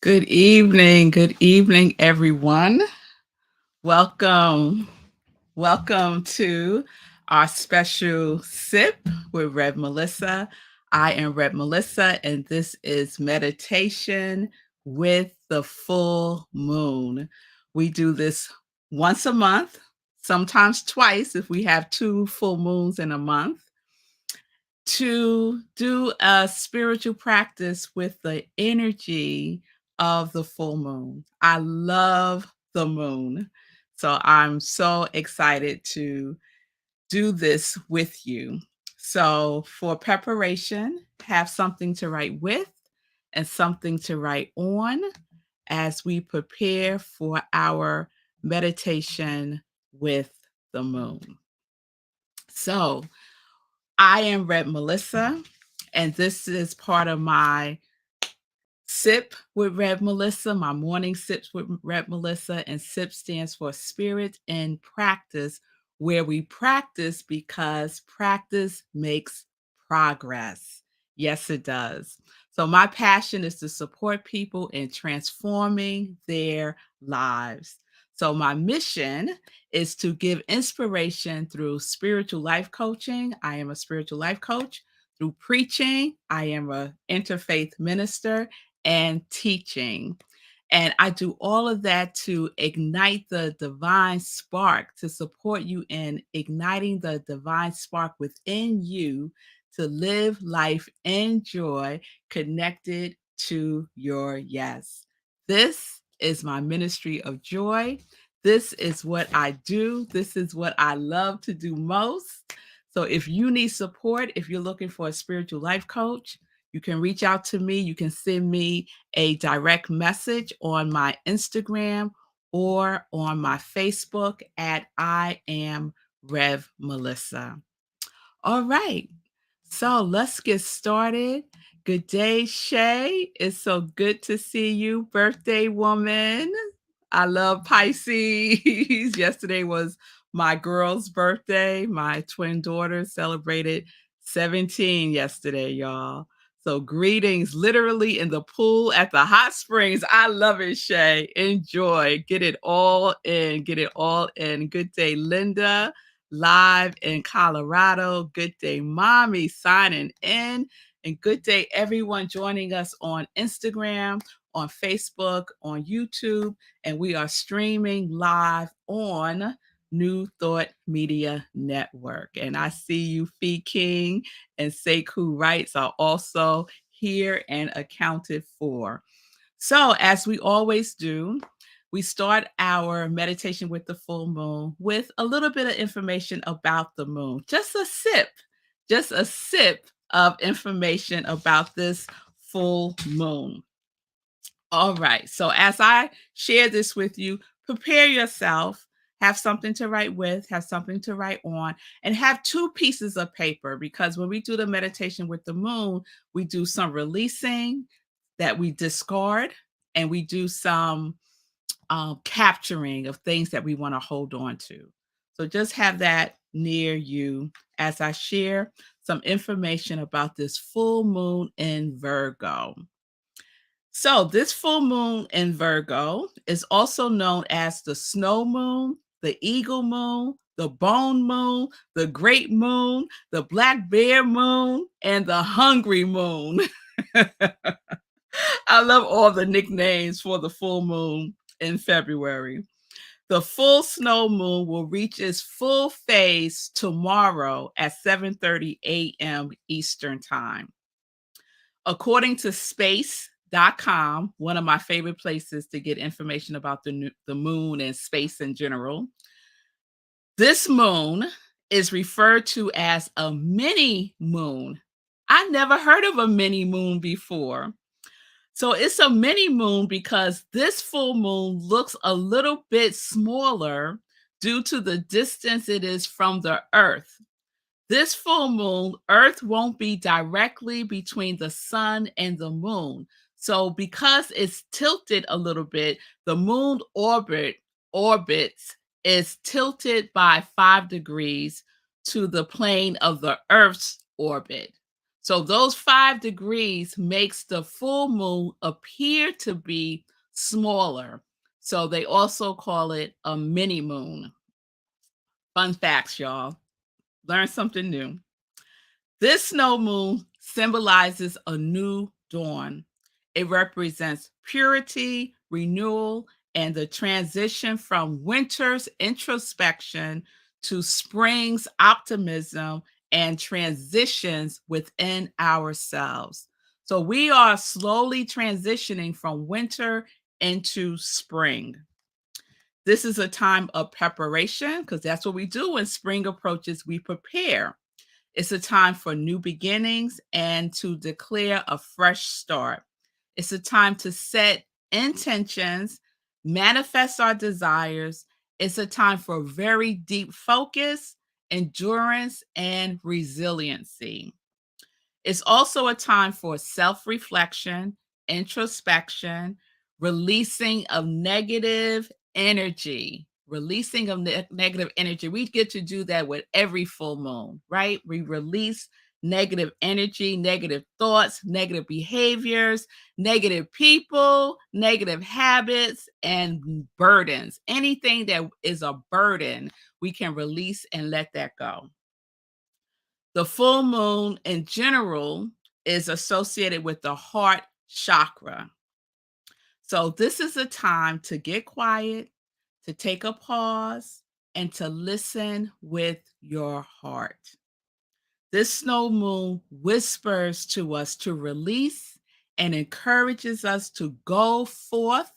Good evening, everyone. Welcome, welcome to our special sip with Rev Melissa. I am Rev Melissa, and this is meditation with the full moon. We do this once a month, sometimes twice if we have two full moons in a month, to do a spiritual practice with the energy of the full moon. I love the moon. So I'm so excited to do this with you. So, for preparation, have something to write with and something to write on as we prepare for our meditation with the moon. So, I am Red Melissa, and this is part of my sip with Red Melissa, my morning sips with Red Melissa. And sip stands for Spirit in Practice, where we practice because practice makes progress. Yes, it does. So, my passion is to support people in transforming their lives. So, my mission is to give inspiration through spiritual life coaching. I am a spiritual life coach. Through preaching, I am an interfaith minister and teaching. And I do all of that to ignite the divine spark, to support you in igniting the divine spark within you to live life in joy, connected to your yes. This is my ministry of joy. This is what I do. This is what I love to do most. So if you need support, if you're looking for a spiritual life coach, you can reach out to me. You can send me a direct message on my Instagram or on my Facebook at I am Rev Melissa. All right. So let's get started. Good day, Shay. It's so good to see you, birthday woman. I love Pisces. Yesterday was my girl's birthday. My twin daughter celebrated 17 yesterday, y'all. So greetings literally in the pool at the hot springs. I love it, Shay. Enjoy. Get it all in. Get it all in. Good day, Linda, live in Colorado. Good day, Mommy, signing in. And good day, everyone joining us on Instagram, on Facebook, on YouTube. And we are streaming live on New Thought Media Network. And I see you, Fee King and Sekou Wrights are also here and accounted for. So, as we always do, we start our meditation with the full moon with a little bit of information about the moon. Just a sip of information about this full moon. All right. So as I share this with you, prepare yourself, have something to write with, have something to write on, and have two pieces of paper because when we do the meditation with the moon, we do some releasing that we discard and we do some capturing of things that we want to hold on to. So just have that near you as I share some information about this full moon in Virgo. So, this full moon in Virgo is also known as the snow moon, the eagle moon, the bone moon, the great moon, the black bear moon, and the hungry moon. I love all the nicknames for the full moon in February. The full snow moon will reach its full phase tomorrow at 7:30 a.m. Eastern Time. According to space.com, one of my favorite places to get information about the moon and space in general, this moon is referred to as a mini moon. I never heard of a mini moon before. So it's a mini moon because this full moon looks a little bit smaller due to the distance it is from the Earth. This full moon, Earth won't be directly between the sun and the moon. So because it's tilted a little bit, the moon orbits is tilted by 5 degrees to the plane of the Earth's orbit. So those 5 degrees makes the full moon appear to be smaller. So they also call it a mini moon. Fun facts, y'all. Learn something new. This snow moon symbolizes a new dawn. It represents purity, renewal, and the transition from winter's introspection to spring's optimism and transitions within ourselves. So we are slowly transitioning from winter into spring. This is a time of preparation because that's what we do when spring approaches. We prepare. It's a time for new beginnings and to declare a fresh start. It's a time to set intentions, manifest our desires. It's a time for very deep focus, endurance, and resiliency. It's also a time for self reflection, introspection, releasing of negative energy. Releasing of negative energy. We get to do that with every full moon, right? We release negative energy, negative thoughts, negative behaviors, negative people, negative habits, and burdens. Anything that is a burden, we can release and let that go. The full moon in general is associated with the heart chakra. So, this is a time to get quiet, to take a pause, and to listen with your heart. This snow moon whispers to us to release and encourages us to go forth,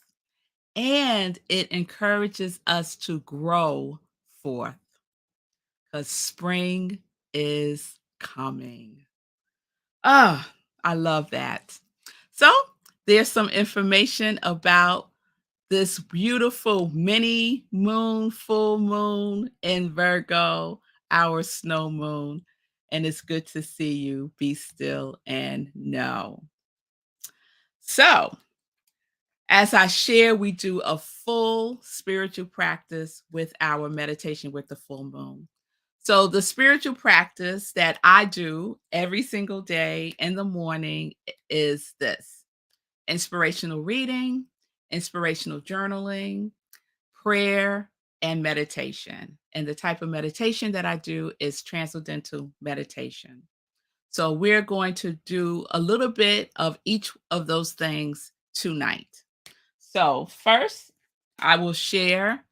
and it encourages us to grow forth because spring is coming. Ah, I love that. So, there's some information about this beautiful mini moon, full moon in Virgo, our snow moon. And it's good to see you. Be still and know. So, as I share, we do a full spiritual practice with our meditation with the full moon. So, the spiritual practice that I do every single day in the morning is this: inspirational reading, inspirational journaling, prayer, and meditation. And the type of meditation that I do is transcendental meditation. So, we're going to do a little bit of each of those things tonight. So, first, I will share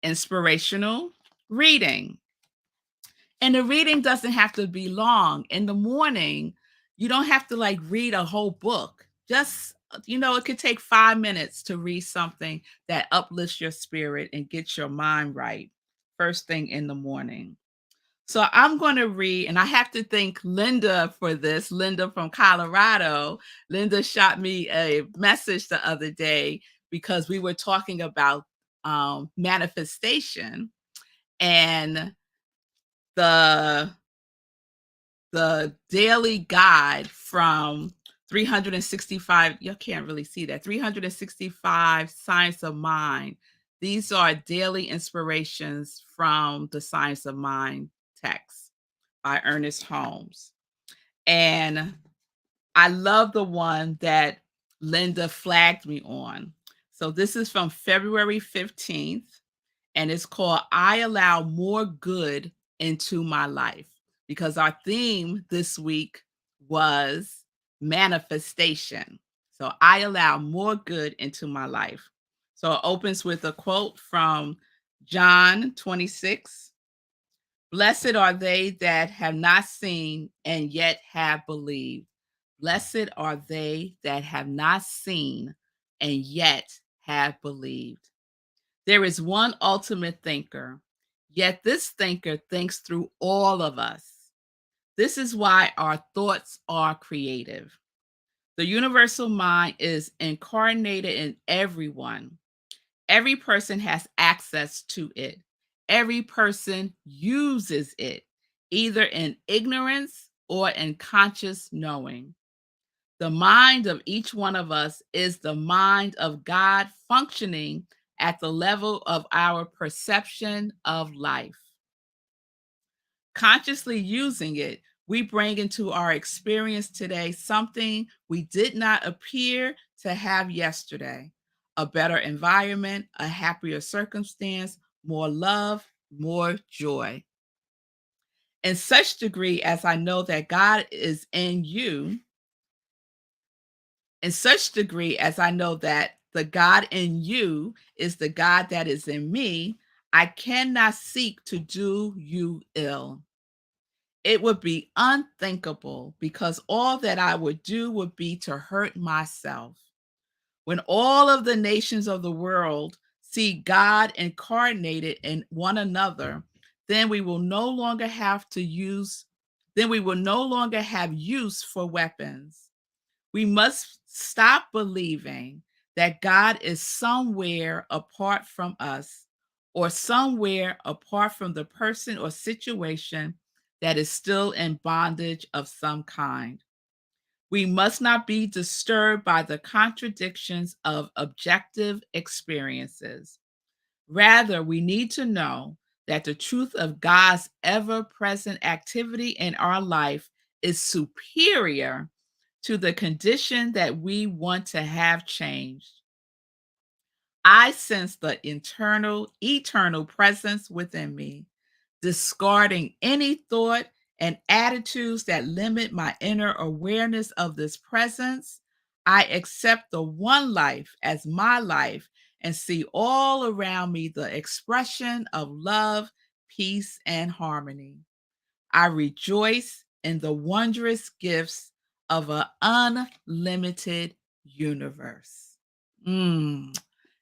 inspirational reading. And the reading doesn't have to be long. In the morning, you don't have to like read a whole book. Just, it could take 5 minutes to read something that uplifts your spirit and gets your mind right first thing in the morning. So I'm going to read, and I have to thank Linda for this. Linda from Colorado. Linda shot me a message the other day because we were talking about manifestation, and the daily guide from 365, you can't really see that, 365 Science of Mind. These are daily inspirations from the Science of Mind text by Ernest Holmes. And I love the one that Linda flagged me on. So this is from February 15th, and it's called I Allow More Good into My Life, because our theme this week was manifestation. So I allow more good into my life. So it opens with a quote from John 26. Blessed are they that have not seen and yet have believed. Blessed are they that have not seen and yet have believed. There is one ultimate thinker, yet this thinker thinks through all of us. This is why our thoughts are creative. The universal mind is incarnated in everyone. Every person has access to it. Every person uses it, either in ignorance or in conscious knowing. The mind of each one of us is the mind of God functioning at the level of our perception of life. Consciously using it, We bring into our experience today something we did not appear to have yesterday: a better environment, a happier circumstance, more love, more joy. In such degree as I know that God is in you, in such degree as I know that the God in you is the God that is in me, I cannot seek to do you ill. It would be unthinkable because all that I would do would be to hurt myself. When all of the nations of the world see God incarnated in one another, then we will no longer have to use, then we will no longer have use for weapons. We must stop believing that God is somewhere apart from us or somewhere apart from the person or situation that is still in bondage of some kind. We must not be disturbed by the contradictions of objective experiences. Rather, we need to know that the truth of God's ever present activity in our life is superior to the condition that we want to have changed. I sense the eternal presence within me, discarding any thought and attitudes that limit my inner awareness of this presence. I accept the one life as my life and see all around me the expression of love, peace, and harmony. I rejoice in the wondrous gifts of an unlimited universe. Mm.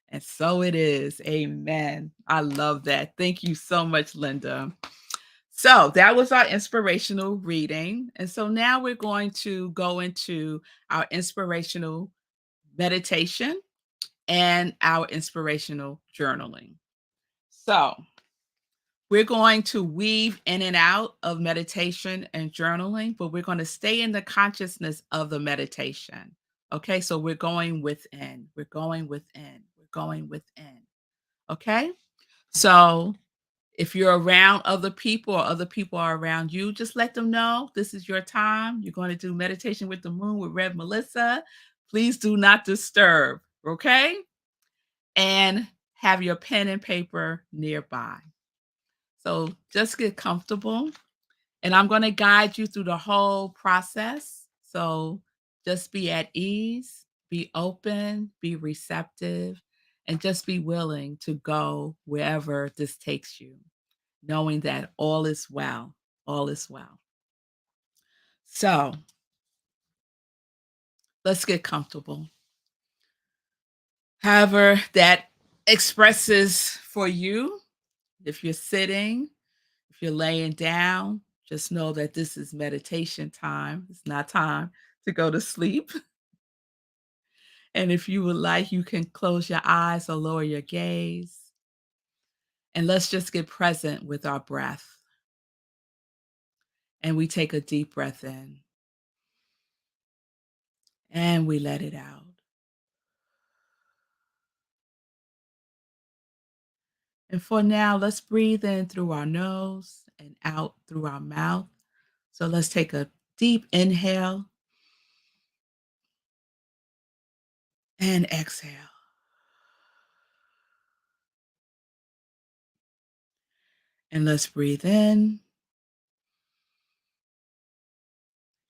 And so it is. Amen. I love that. Thank you so much, Linda. So that was our inspirational reading. And so now we're going to go into our inspirational meditation and our inspirational journaling. So we're going to weave in and out of meditation and journaling, but we're going to stay in the consciousness of the meditation. Okay, so we're going within, we're going within, we're going within. Okay, so if you're around other people or other people are around you, just let them know this is your time. You're going to do meditation with the moon with Rev Melissa. Please do not disturb. Okay, and have your pen and paper nearby. So just get comfortable, and I'm going to guide you through the whole process. So just be at ease, be open, be receptive, and just be willing to go wherever this takes you, knowing that all is well. All is well. So let's get comfortable. However, that expresses for you, if you're sitting, if you're laying down, just know that this is meditation time. It's not time to go to sleep. And if you would like, you can close your eyes or lower your gaze. And let's just get present with our breath. And we take a deep breath in and we let it out. And for now, let's breathe in through our nose and out through our mouth. So let's take a deep inhale and exhale. And let's breathe in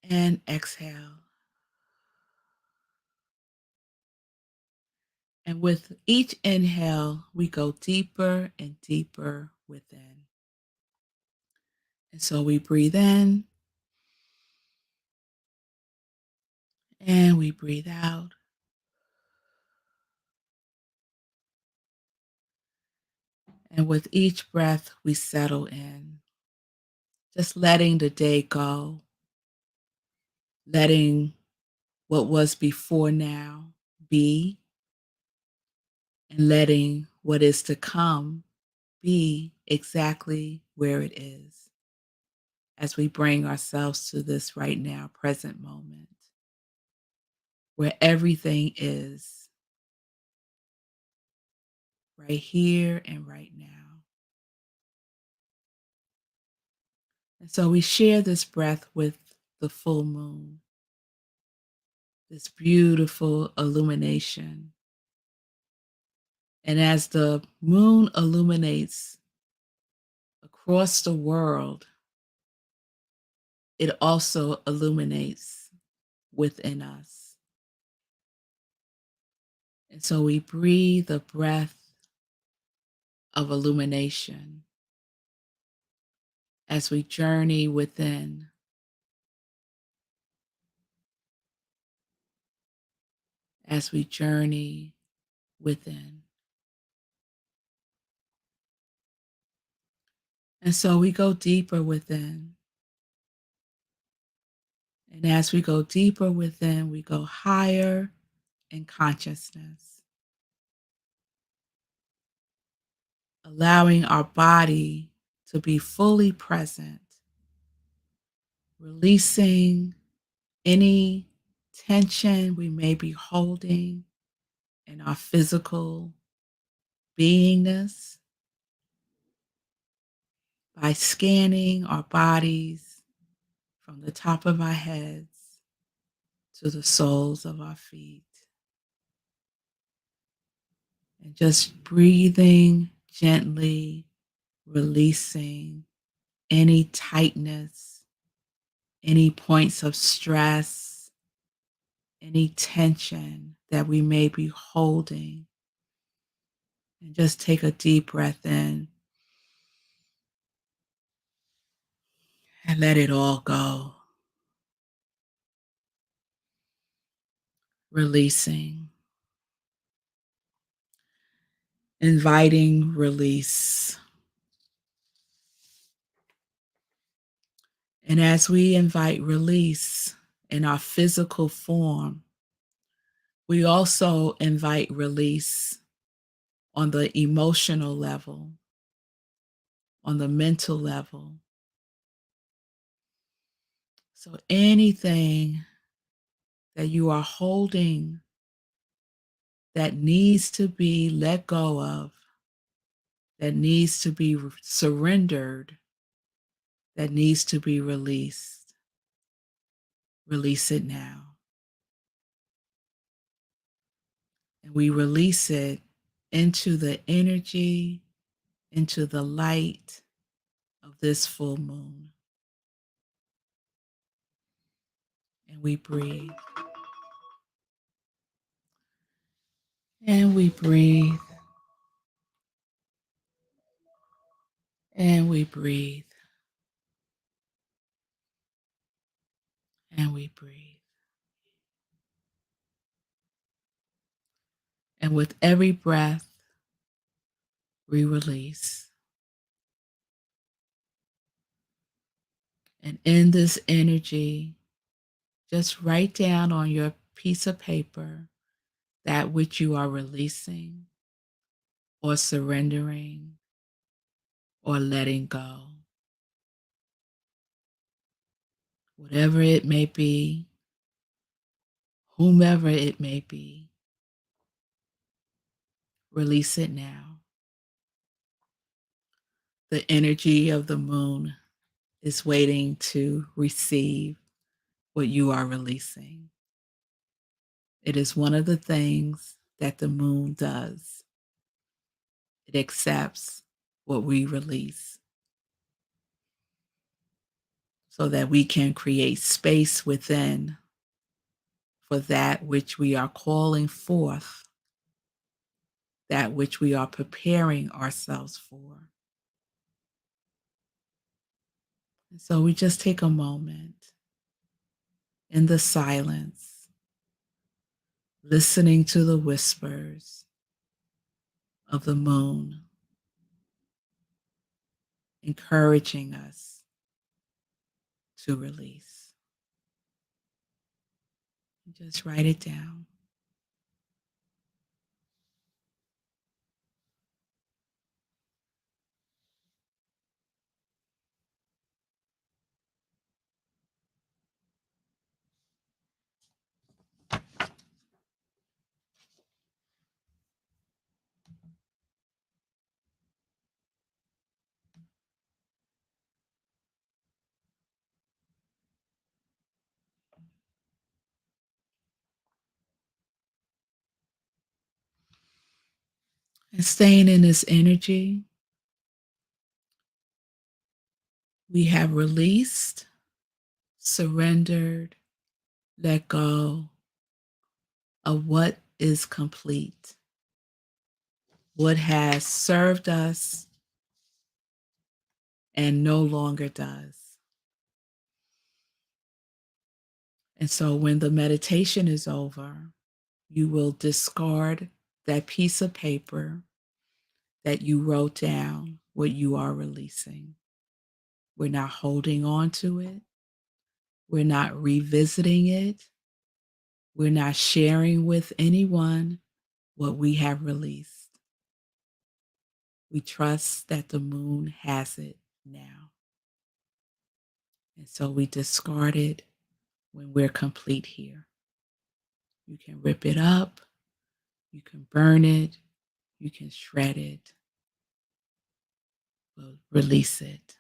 and exhale. And with each inhale, we go deeper and deeper within. And so we breathe in and we breathe out. And with each breath, we settle in, just letting the day go, letting what was before now be, and letting what is to come be exactly where it is as we bring ourselves to this right now, present moment, where everything is right here and right now. And so we share this breath with the full moon, this beautiful illumination. And as the moon illuminates across the world, it also illuminates within us. And so we breathe a breath of illumination as we journey within, as we journey within. And so we go deeper within. And as we go deeper within, we go higher in consciousness, allowing our body to be fully present, releasing any tension we may be holding in our physical beingness by scanning our bodies from the top of our heads to the soles of our feet. And just breathing gently, releasing any tightness, any points of stress, any tension that we may be holding. And just take a deep breath in and let it all go. Releasing, inviting release. And as we invite release in our physical form, we also invite release on the emotional level, on the mental level. So anything that you are holding that needs to be let go of, that needs to be surrendered, that needs to be released, release it now. And we release it into the energy, into the light of this full moon. And we breathe. And we breathe. And we breathe. And we breathe. And with every breath, we release. And in this energy, just write down on your piece of paper that which you are releasing or surrendering or letting go. Whatever it may be, whomever it may be, release it now. The energy of the moon is waiting to receive what you are releasing. It is one of the things that the moon does. It accepts what we release so that we can create space within for that which we are calling forth, that which we are preparing ourselves for. And so we just take a moment in the silence, listening to the whispers of the moon, encouraging us to release. Just write it down. And staying in this energy, we have released, surrendered, let go of what is complete, what has served us and no longer does. And so when the meditation is over, you will discard that piece of paper that you wrote down what you are releasing. We're not holding on to it. We're not revisiting it. We're not sharing with anyone what we have released. We trust that the moon has it now. And so we discard it when we're complete here. You can rip it up, you can burn it, you can shred it, but release it.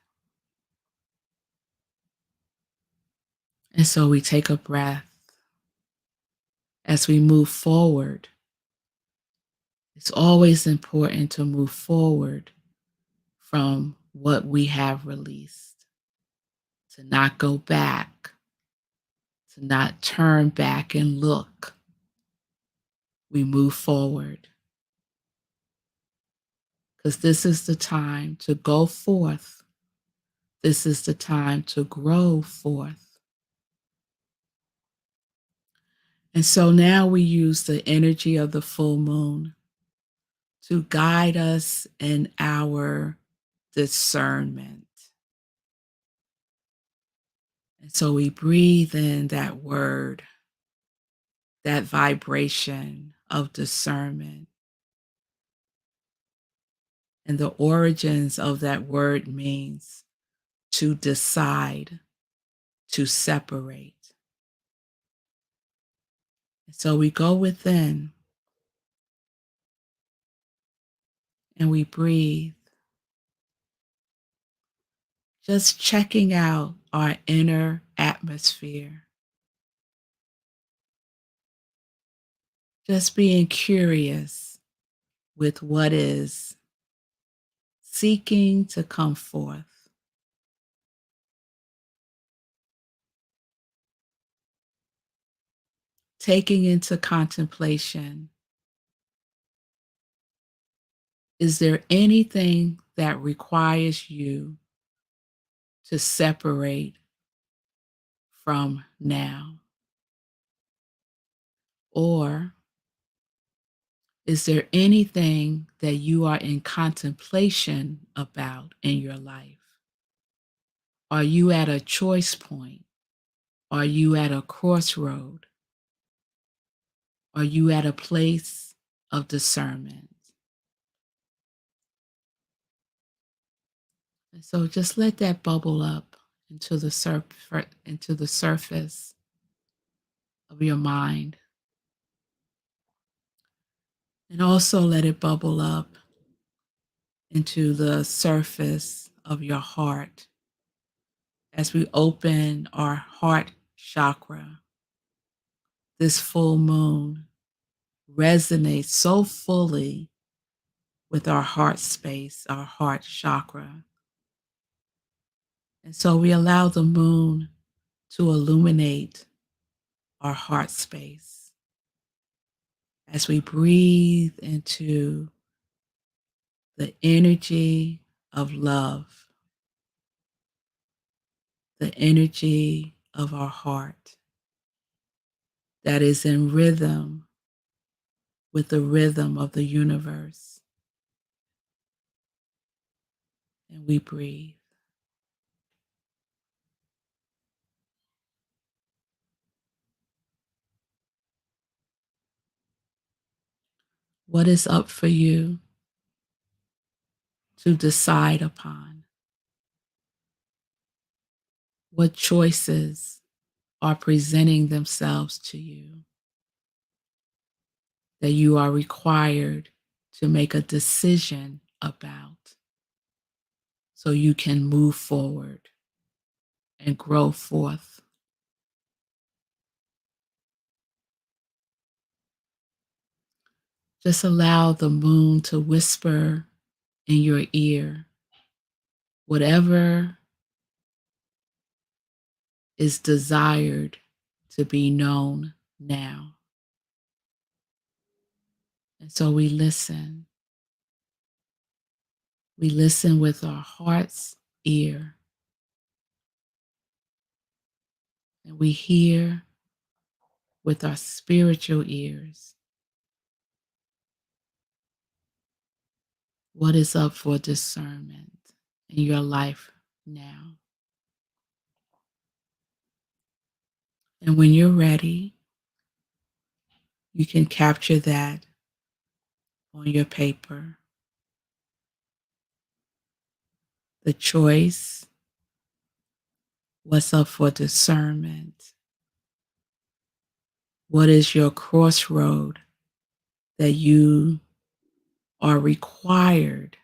And so we take a breath as we move forward. It's always important to move forward from what we have released, to not go back, to not turn back and look. We move forward because this is the time to go forth. This is the time to grow forth. And so now we use the energy of the full moon to guide us in our discernment. And so we breathe in that word, that vibration of discernment. And the origins of that word means to decide, to separate. So we go within and we breathe, just checking out our inner atmosphere, just being curious with what is seeking to come forth. Taking into contemplation, is there anything that requires you to separate from now? Or is there anything that you are in contemplation about in your life? Are you at a choice point? Are you at a crossroad? Are you at a place of discernment? And so just let that bubble up into the surface of your mind. And also let it bubble up into the surface of your heart as we open our heart chakra. This full moon resonates so fully with our heart space, our heart chakra. And so we allow the moon to illuminate our heart space as we breathe into the energy of love, the energy of our heart that is in rhythm with the rhythm of the universe. And we breathe. What is up for you to decide upon? What choices are presenting themselves to you that you are required to make a decision about so you can move forward and grow forth? Just allow the moon to whisper in your ear whatever is desired to be known now. And so we listen. We listen with our heart's ear, and we hear with our spiritual ears what is up for discernment in your life now. And when you're ready, you can capture that on your paper. The choice, what's up for discernment, what is your crossroad that you are required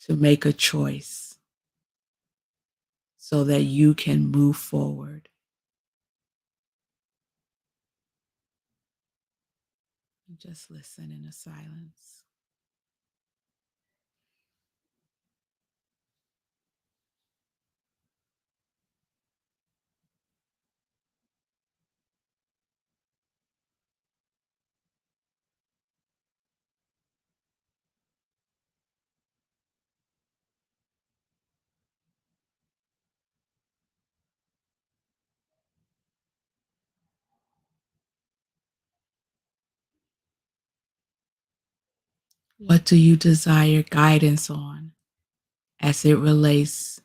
to make a choice so that you can move forward. Just listen in the silence. What do you desire guidance on as it relates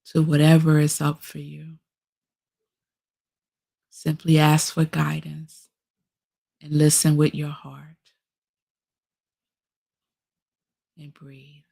to whatever is up for you? Simply ask for guidance and listen with your heart and breathe.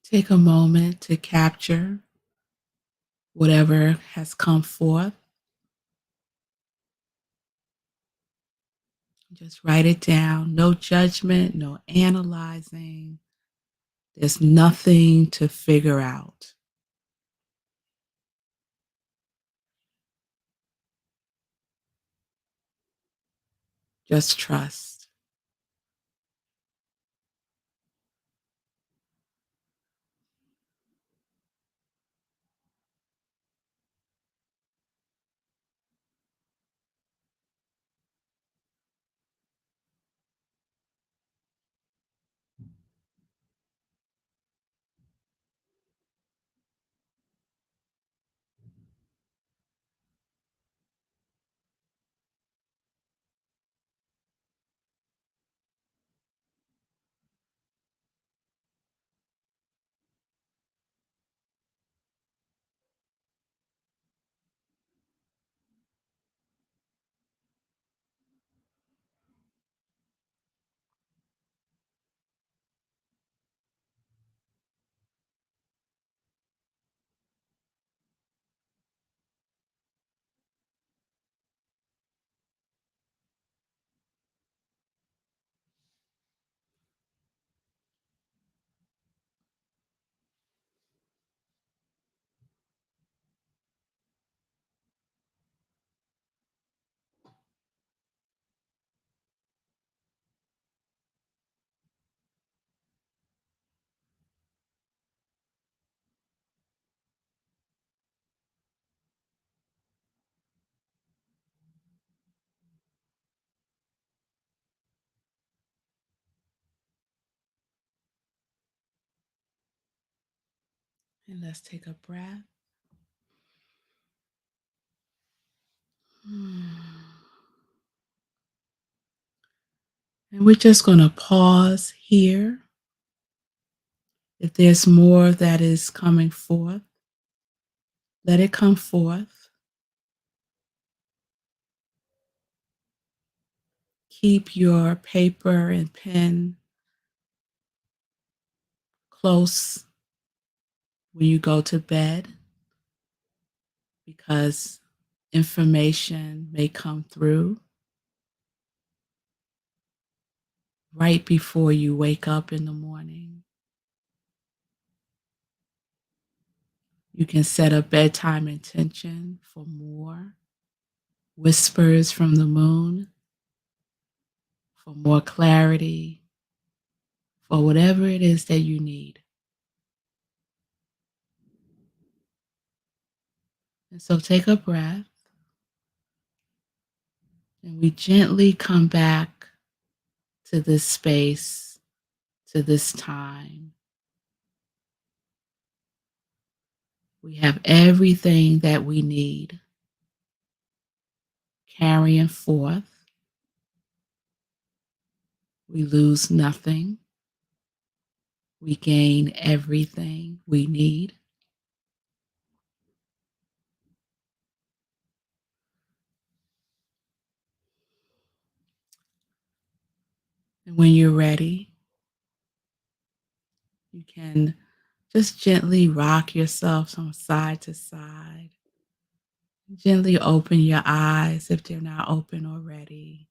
Take a moment to capture whatever has come forth. Just write it down. No judgment, no analyzing. There's nothing to figure out. Just trust. And let's take a breath. And And we're just going to pause here. If there's more that is coming forth, let it come forth. Keep your paper and pen close when you go to bed because information may come through right before you wake up in the morning. You can set a bedtime intention for more whispers from the moon, for more clarity, for whatever it is that you need. And so take a breath and we gently come back to this space, to this time. We have everything that we need carrying forth. We lose nothing. We gain everything we need. And when you're ready, you can just gently rock yourself from side to side. Gently open your eyes if they're not open already.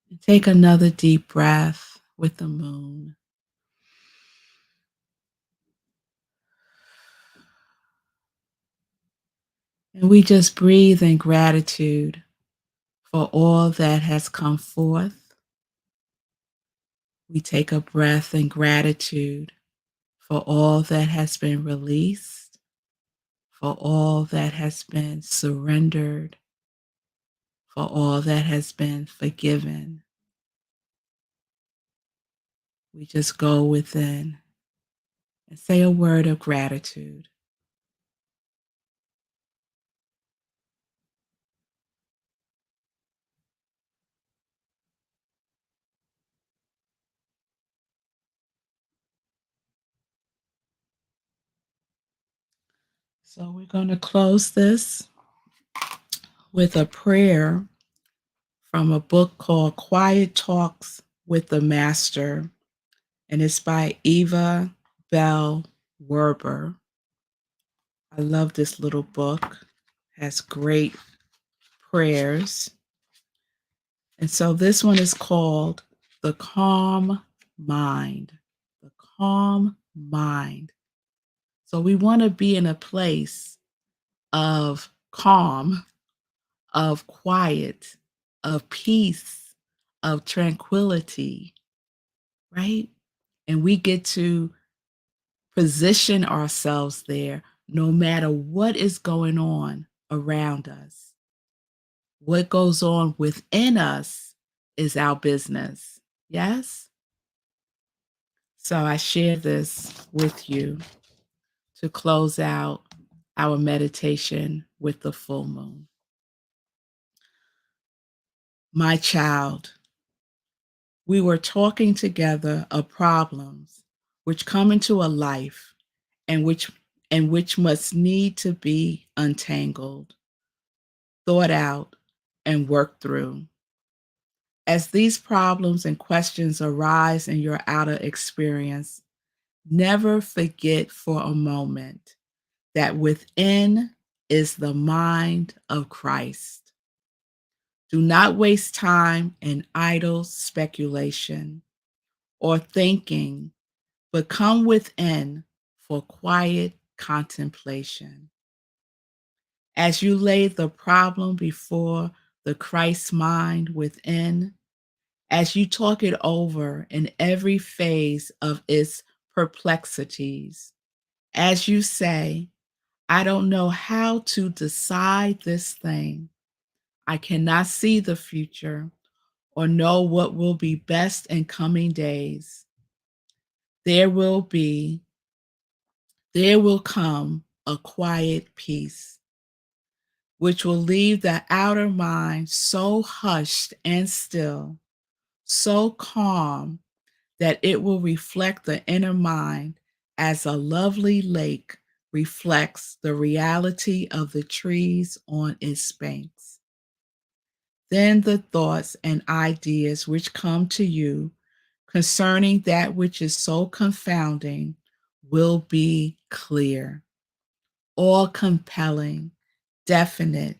And take another deep breath with the moon. And we just breathe in gratitude for all that has come forth. We take a breath in gratitude for all that has been released, for all that has been surrendered, for all that has been forgiven. We just go within and say a word of gratitude. So we're going to close this with a prayer from a book called Quiet Talks with the Master, and it's by Eva Bell Werber. I love this little book. It has great prayers. And so this one is called The Calm Mind. The Calm Mind. So we want to be in a place of calm, of quiet, of peace, of tranquility, right? And we get to position ourselves there no matter what is going on around us. What goes on within us is our business. Yes? So I share this with you to close out our meditation with the full moon. My child, we were talking together of problems which come into a life and which must need to be untangled, thought out, and worked through. As these problems and questions arise in your outer experience, never forget for a moment that within is the mind of Christ. Do not waste time in idle speculation or thinking, but come within for quiet contemplation. As you lay the problem before the Christ mind within, as you talk it over in every phase of its perplexities, as you say, I don't know how to decide this thing. I cannot see the future or know what will be best in coming days. There will be, there will come a quiet peace, which will leave the outer mind so hushed and still, so calm that it will reflect the inner mind as a lovely lake reflects the reality of the trees on its banks. Then the thoughts and ideas which come to you concerning that which is so confounding will be clear, all compelling, definite,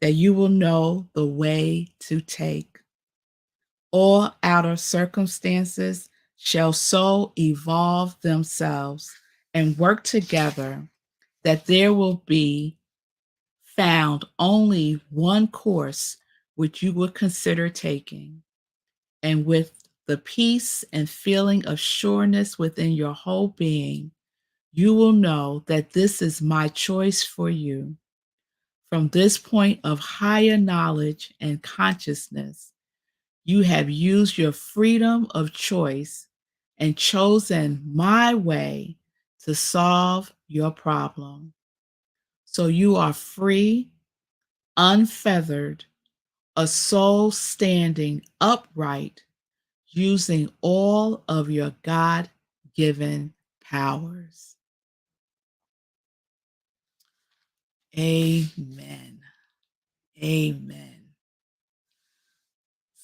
that you will know the way to take. All outer circumstances shall so evolve themselves and work together that there will be found only one course which you would consider taking. And with the peace and feeling of sureness within your whole being, you will know that this is my choice for you. From this point of higher knowledge and consciousness, you have used your freedom of choice and chosen my way to solve your problem. So you are free, unfeathered, a soul standing upright, using all of your God given powers. Amen. Amen.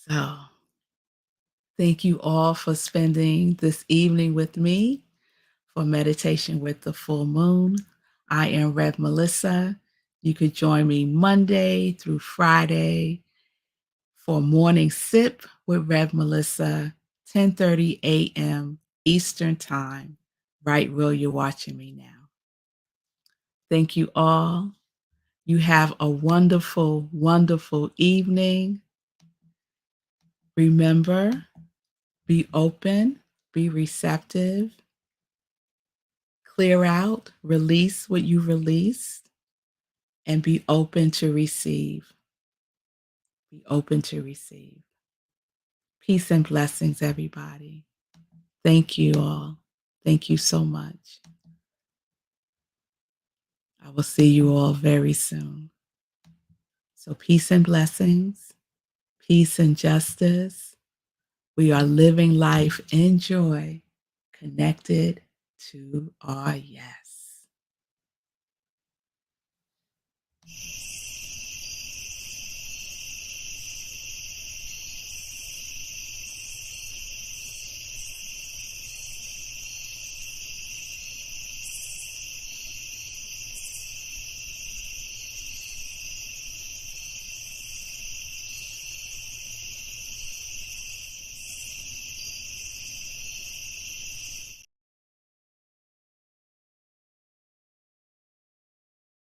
So, thank you all for spending this evening with me for meditation with the full moon. I am Rev Melissa. You could join me Monday through Friday for morning sip with Rev Melissa, 10:30 a.m. Eastern Time, right where you're watching me now. Thank you all. You have a wonderful, wonderful evening. Remember, be open, be receptive, clear out, release what you released, and be open to receive. Be open to receive. Peace and blessings, everybody. Thank you all. Thank you so much. I will see you all very soon. So, peace and blessings, peace and justice. We are living life in joy, connected to our yes.